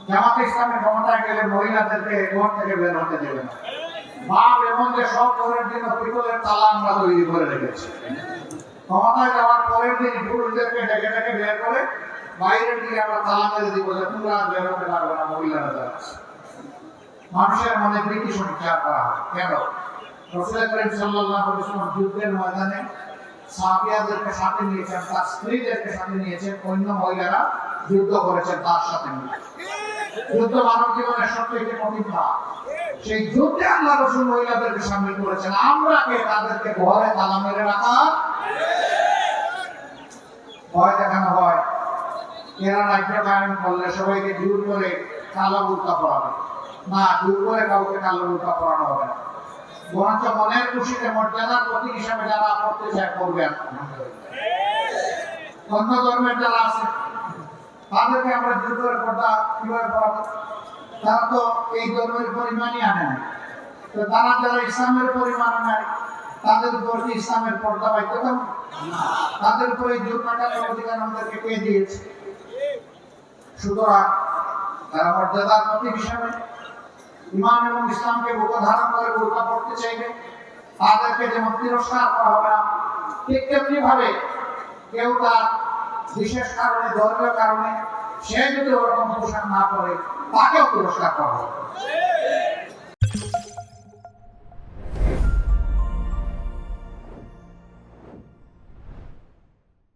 জামাতে ইসলামের ক্ষমতায় গেলে মহিলাদেরকে ঘর থেকে বের হতে দেবে না। বাপ এমন যে সব ঘরের জন্য পিতলের তালা আমরা তৈরি করে রেখেছি। ক্ষমতায় যাওয়ার পরের দিন পুরুষদেরকে ডেকে ডেকে বের করে বাইরে দিয়ে আমরা তালা মেরে দিব যে তোমরা আর বের হতে পারবে না, মহিলারা যারা আছে। মানুষের মনে ভীতি সঞ্চার করা হয়। কেন? রাসূল করিম সাল্লাল্লাহু আলাইহি ওয়াসাল্লাম যুদ্ধের ময়দানে সাহাবীদেরকে সাথে নিয়েছেন, তার স্ত্রীদেরকে সাথে নিয়েছেন, অন্য মহিলারা যুদ্ধ করেছেন তার সাথে নিয়ে। যুদ্ধ মানব জীবনের সবচেয়ে কঠিন কাজ। সেই যুদ্ধে আল্লাহ রাসূল মহিলাদেরকে শামিল করেছেন। আমরা কে তাদেরকে ঘরে তালা মেরে রাখা? ভয় দেখানো হয়। এরা রাজ্য কায়েম করলে সবাইকে জোর করে কালো বুরকা পরাবে না, জোর করে কাউকে কালো বুরকা পরানো হবে না। বরঞ্চ মনের খুশিতে মর্যাদার প্রতীক হিসাবে যারা করতে চায় করবেন। অন্য ধর্মের যারা আছে তাদেরকে আমরা জোর করে পর্দা কিভাবে পড়াবো? তারা তো এই ধর্মের পরিমাণই আনে না। তো তারা যারা ইসলামের পরিমাণ নেয় তাদের উপর কি ইসলামের পর্দা বাধ্যতামূলক? তাদের উপরে জোর কাটানোর অধিকার আমাদেরকে কে দিয়েছে? সুতরাং তারা মর্যাদার প্রতীক হিসাবে ইমান এবং ইসলামকে বুকে ধারণ করে বোরকা পড়তে চাইবে, তাদেরকে যেমন তিরস্কার করা হবে না, ঠিক তেমনি ভাবে কেউ তার বিশেষ কারণে, ধর্মীয় কারণে সে যদি ওরকম পোশাক না পরে তাকেও তিরস্কার করা হবে।